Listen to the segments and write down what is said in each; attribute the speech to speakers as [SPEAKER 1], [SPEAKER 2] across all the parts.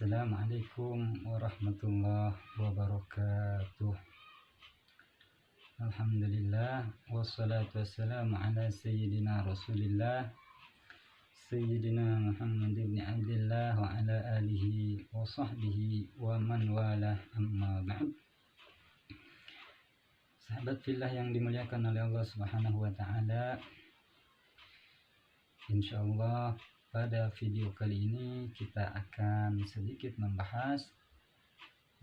[SPEAKER 1] Assalamualaikum warahmatullahi wabarakatuh. Alhamdulillah wassalatu wassalamu ala sayyidina Rasulillah Sayyidina Muhammad ibn Abdillah wa ala alihi wa sahbihi wa man walah, amma ba'd. Sahabat fillah yang dimuliakan oleh Allah Subhanahu wa taala, insyaallah pada video kali ini kita akan sedikit membahas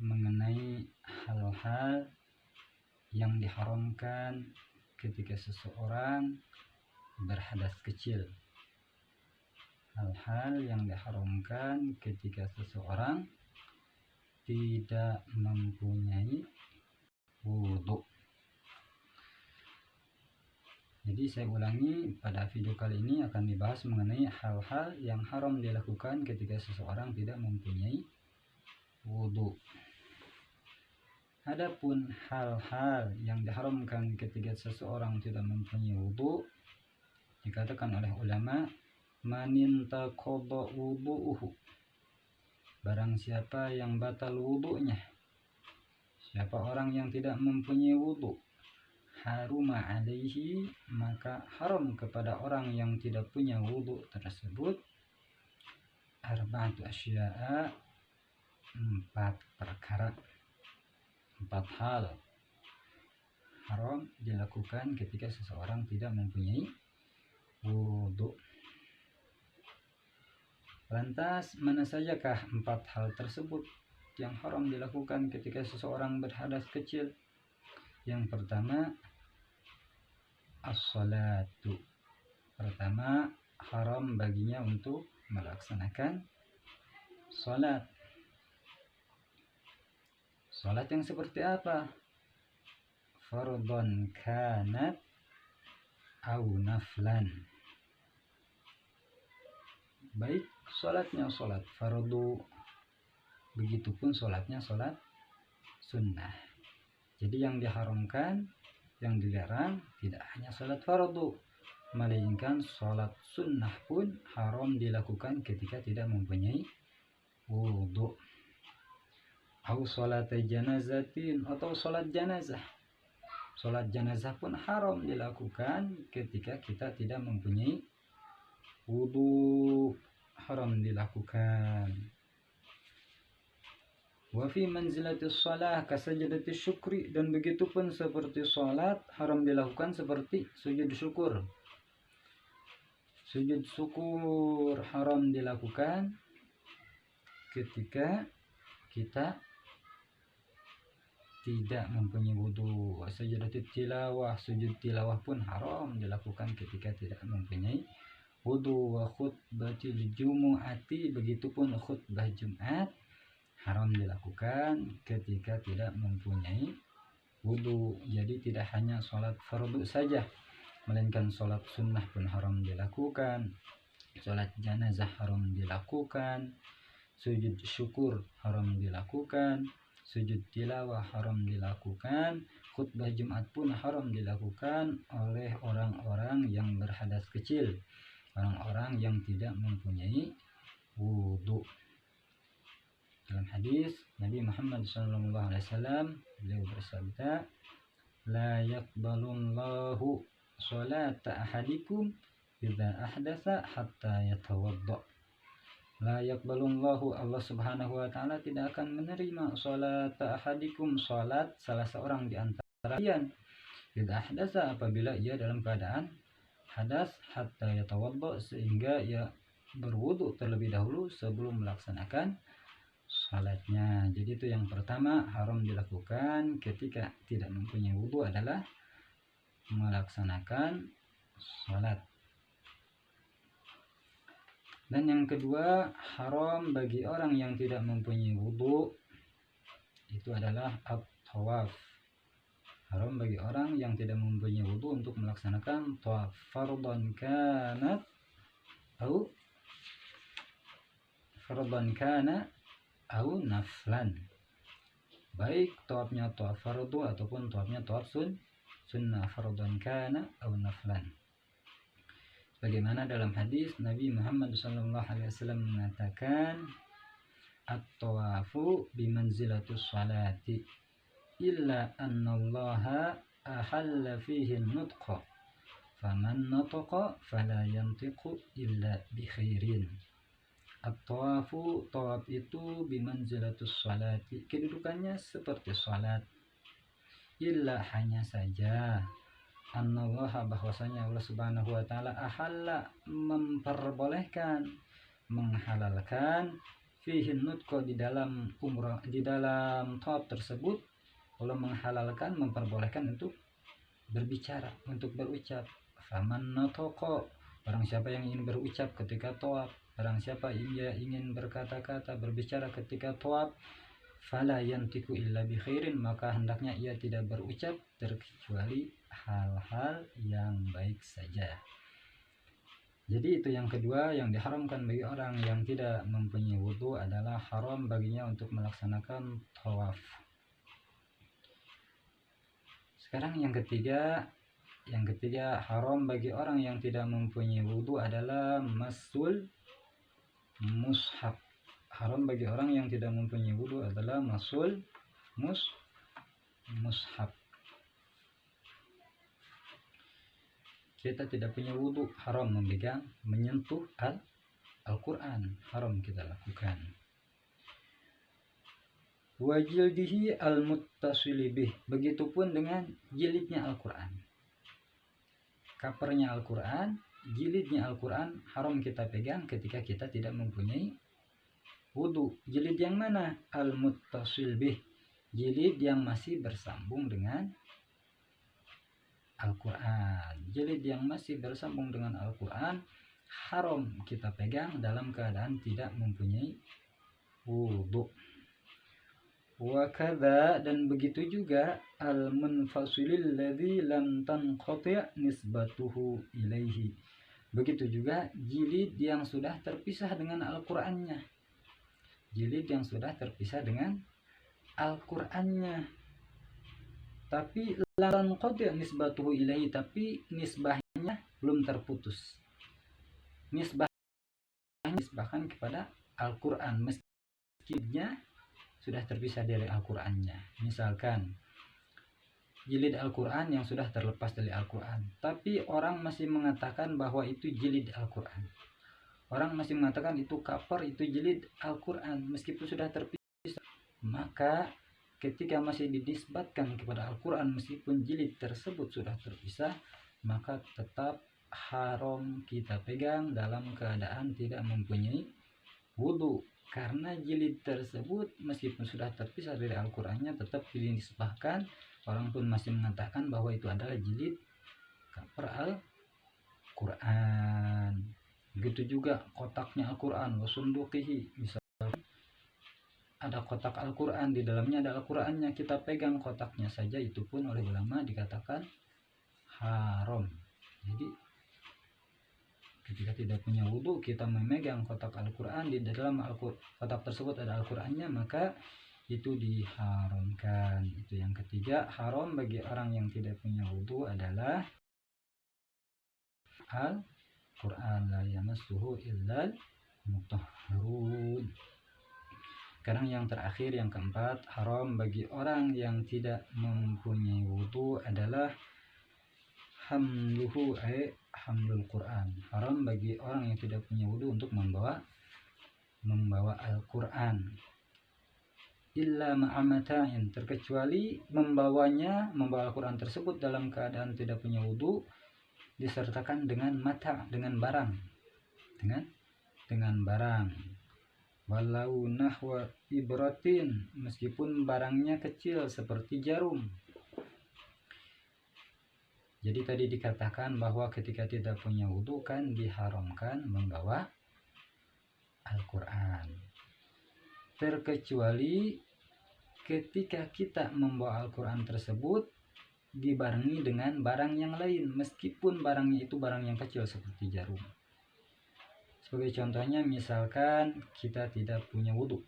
[SPEAKER 1] mengenai hal-hal yang diharamkan ketika seseorang berhadas kecil. Hal-hal yang diharamkan ketika seseorang tidak mempunyai wudhu. Jadi saya ulangi, pada video kali ini akan dibahas mengenai hal-hal yang haram dilakukan ketika seseorang tidak mempunyai wudhu. Adapun hal-hal yang diharamkan ketika seseorang tidak mempunyai wudhu, dikatakan oleh ulama, manin taqadha wudhu'uhu, barang siapa yang batal wudhunya, siapa orang yang tidak mempunyai wudhu, haruma alaihi, maka haram kepada orang yang tidak punya wudhu tersebut arba'atu asya'a, 4 perkara, 4 hal haram dilakukan ketika seseorang tidak mempunyai wudhu. Lantas mana sajakah 4 hal tersebut yang haram dilakukan ketika seseorang berhadas kecil? Yang pertama, as-salatu. Pertama, haram baginya untuk melaksanakan salat. Salat yang seperti apa? Fardhon kanat au naflan. Baik salatnya salat fardu, begitupun salatnya salat sunnah. Jadi yang diharamkan, yang dilarang tidak hanya salat fardu, melainkan salat sunnah pun haram dilakukan ketika tidak mempunyai wudhu. Au salat janazatin, atau salat janazah. Salat janazah pun haram dilakukan ketika kita tidak mempunyai wudhu, haram dilakukan. Wa fi manzilatis shalah kasajdatis syukri, dan begitu pun seperti salat haram dilakukan seperti sujud syukur. Sujud syukur haram dilakukan ketika kita tidak mempunyai wudhu. Sajdatul tilawah, sujud tilawah pun haram dilakukan ketika tidak mempunyai wudhu. Wa khutbatil jumu'ati, begitupun khutbah Jumat haram dilakukan ketika tidak mempunyai wudhu. Jadi tidak hanya sholat fardu saja, melainkan sholat sunnah pun haram dilakukan, sholat janazah haram dilakukan, sujud syukur haram dilakukan, sujud tilawah haram dilakukan, khutbah Jumat pun haram dilakukan oleh orang-orang yang berhadas kecil, orang-orang yang tidak mempunyai wudhu. Dalam hadis Nabi Muhammad SAW, beliau bersabda, la yaqbalullahu salata ahadikum idza ahdatsa hatta yatawadda. La yaqbalullahu, Allah Subhanahu wa taala tidak akan menerima salata ahadikum, salat salah seorang di antara kalian, idza ahdatsa, apabila ia dalam keadaan hadas, hatta yatawadda, sehingga ia berwudu terlebih dahulu sebelum melaksanakan salatnya. Jadi itu yang pertama haram dilakukan ketika tidak mempunyai wudu adalah melaksanakan salat. Dan yang kedua, haram bagi orang yang tidak mempunyai wudu itu adalah at-tawaf. Haram bagi orang yang tidak mempunyai wudu untuk melaksanakan tawaf, fardhan kanat au fardhan kana au naflan. Baik tawafnya tawaf fardu ataupun tawafnya tawaf sunnah, fardhan kana au naflan. Bagaimana dalam hadis Nabi Muhammad SAW mengatakan, at-tawafu bimanzilatus salati illa annallaha ahalla fihi nutqa faman nataqa fala yantiqu illa bi khairin. At-tawafu, tawaf itu bimanzilatus salati, kedudukannya seperti salat. Illa, hanya saja, annallaha, bahwasanya Allah Subhanahu wa taala, ahalla, memperbolehkan, menghalalkan, fihi nutqa, di dalam umrah, di dalam tawaf tersebut Allah menghalalkan, memperbolehkan untuk berbicara, untuk berucap. Faman nataqa, barang siapa yang ingin berucap ketika tawaf, barang siapa ia ingin berkata-kata, berbicara ketika tawaf, fala yantiku illa bi khairin, maka hendaknya ia tidak berucap terkecuali hal-hal yang baik saja. Jadi itu yang kedua yang diharamkan bagi orang yang tidak mempunyai wudu adalah haram baginya untuk melaksanakan tawaf. Sekarang yang ketiga haram bagi orang yang tidak mempunyai wudu adalah masul mushaf. Haram bagi orang yang tidak mempunyai wudu adalah masul mushaf. Kita tidak punya wudu, haram memegang, menyentuh Al-Quran, haram kita lakukan. Wa jildihi al-muttasili bih, begitupun dengan jilidnya Al-Quran. Covernya Al-Quran, jilidnya Al-Quran haram kita pegang ketika kita tidak mempunyai wudu. Jilid yang mana? Al-muttasil bih, jilid yang masih bersambung dengan Al-Quran. Jilid yang masih bersambung dengan Al-Quran haram kita pegang dalam keadaan tidak mempunyai wudu. Wa kadza, dan begitu juga al-munfasilil ladzi lam tanqati' nisbatuhu ilaihi. Begitu juga jilid yang sudah terpisah dengan Al-Qur'annya. Jilid yang sudah terpisah dengan Al-Qur'annya. Tapi lam tanqati' nisbatuhu ilaihi, tapi nisbahnya belum terputus. Nisbahkan kepada Al-Qur'an meskipun sudah terpisah dari Al-Qur'annya. Misalkan jilid Al-Quran yang sudah terlepas dari Al-Quran, tapi orang masih mengatakan bahwa itu jilid Al-Quran. Orang masih mengatakan itu cover, itu jilid Al-Quran meskipun sudah terpisah. Maka ketika masih dinisbatkan kepada Al-Quran meskipun jilid tersebut sudah terpisah, maka tetap haram kita pegang dalam keadaan tidak mempunyai wudu. Karena jilid tersebut meskipun sudah terpisah dari Al-Qur'annya tetap dinisbahkan, orang pun masih mengatakan bahwa itu adalah jilid cover Al-Qur'an. Begitu juga kotaknya Al-Qur'an, wasunduqihi, misalnya ada kotak Al-Qur'an, di dalamnya ada Al-Qur'annya, kita pegang kotaknya saja, itu pun oleh ulama dikatakan haram. Jadi ketika tidak punya wudu kita memegang kotak Al-Quran, di dalam kotak tersebut ada Al-Qurannya, maka itu diharamkan. Itu yang ketiga, haram bagi orang yang tidak punya wudu adalah Al-Quran, la yamassuhu illal mutahharun. Sekarang yang terakhir, yang keempat, haram bagi orang yang tidak mempunyai wudu adalah hamluhu, hamlul Quran. Haram bagi orang yang tidak punya wudu untuk membawa Al-Quran. Illa ma'amata'in, terkecuali membawa Al-Quran tersebut dalam keadaan tidak punya wudu disertakan dengan mata, dengan barang, dengan barang. Walau nahwa ibratin, meskipun barangnya kecil seperti jarum. Jadi tadi dikatakan bahwa ketika tidak punya wudu kan diharamkan membawa Al-Quran. Terkecuali ketika kita membawa Al-Quran tersebut dibarengi dengan barang yang lain, meskipun barangnya itu barang yang kecil seperti jarum. Sebagai contohnya, misalkan kita tidak punya wudu.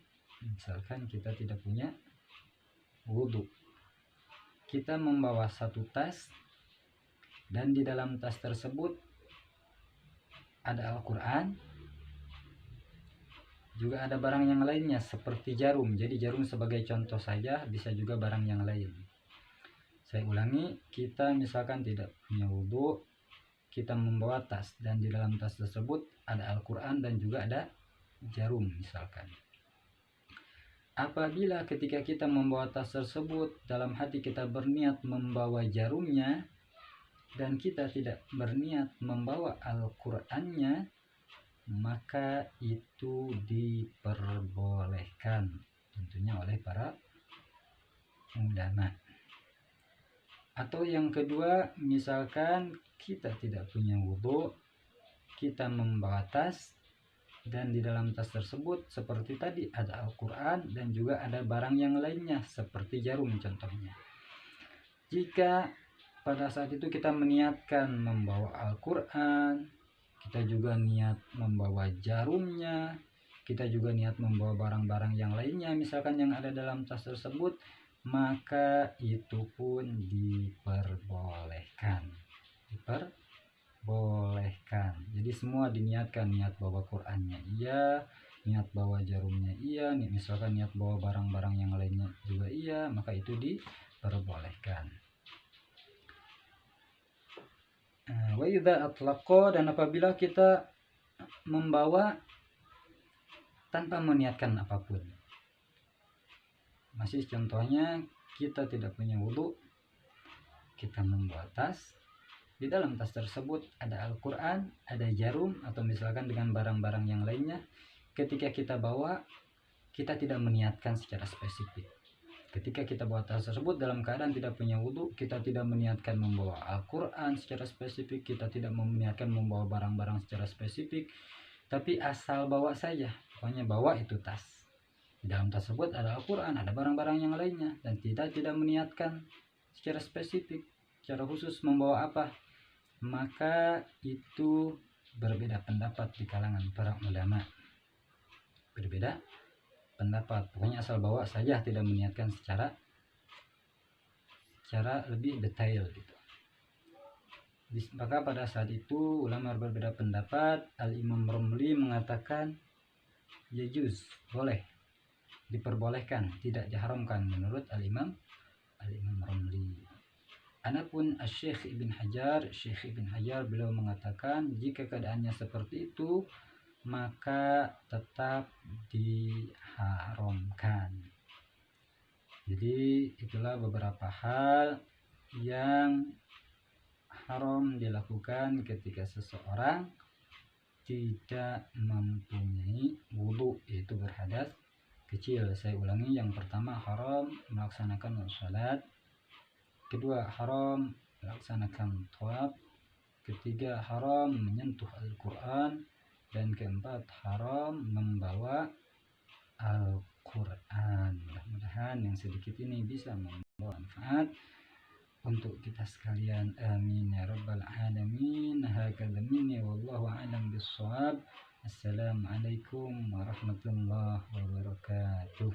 [SPEAKER 1] Kita membawa satu tas, dan di dalam tas tersebut ada Al-Quran, Juga ada barang yang lainnya seperti jarum. Jadi jarum sebagai contoh saja, bisa juga barang yang lain. Saya ulangi, kita misalkan tidak punya wudhu, kita membawa tas dan di dalam tas tersebut ada Al-Quran dan juga ada jarum misalkan. Apabila ketika kita membawa tas tersebut dalam hati kita berniat membawa jarumnya dan kita tidak berniat membawa Al-Qur'annya, maka itu diperbolehkan tentunya oleh para ulama. Atau yang kedua, misalkan kita tidak punya wudhu, kita membawa tas dan di dalam tas tersebut seperti tadi ada Al-Quran dan juga ada barang yang lainnya seperti jarum contohnya. Jika pada saat itu kita meniatkan membawa Al-Quran, kita juga niat membawa jarumnya, kita juga niat membawa barang-barang yang lainnya misalkan yang ada dalam tas tersebut, maka itu pun diperbolehkan. Jadi semua diniatkan, niat bawa Qur'annya iya, niat bawa jarumnya iya, misalkan niat bawa barang-barang yang lainnya juga iya, maka itu diperbolehkan. Wa idza atlaqa, dan apabila kita membawa tanpa meniatkan apapun. Masih contohnya, kita tidak punya wudhu, kita membawa tas, di dalam tas tersebut ada Al-Quran, ada jarum, atau misalkan dengan barang-barang yang lainnya. Ketika kita bawa, kita tidak meniatkan secara spesifik. Ketika kita bawa tas tersebut dalam keadaan tidak punya wudhu, kita tidak meniatkan membawa Al-Quran secara spesifik, kita tidak meniatkan membawa barang-barang secara spesifik, tapi asal bawa saja. Pokoknya bawa itu tas. Di dalam tas tersebut ada Al-Quran, ada barang-barang yang lainnya, dan kita tidak meniatkan secara spesifik, secara khusus membawa apa, maka itu berbeda pendapat di kalangan para ulama. Berbeda pendapat, pokoknya asal bawa saja, tidak meniatkan secara lebih detail gitu. Maka pada saat itu ulama berbeda pendapat. Al-Imam Romli mengatakan yajuz, boleh, diperbolehkan, tidak diharamkan menurut Al-Imam Romli. Adapun Syekh Ibn Hajar beliau mengatakan jika keadaannya seperti itu maka tetap diharamkan. Jadi itulah beberapa hal yang haram dilakukan ketika seseorang tidak mempunyai wudhu, yaitu berhadas kecil. Saya ulangi, yang pertama haram melaksanakan salat, kedua haram melaksanakan tawaf, ketiga haram menyentuh Al-Quran, dan keempat haram membawa Al-Quran. Mudah-mudahan yang sedikit ini bisa membawa manfaat untuk kita sekalian. Amin ya rabbal alamin. Hakadha minni wallahu a'lam bissawab. Assalamualaikum warahmatullahi wabarakatuh.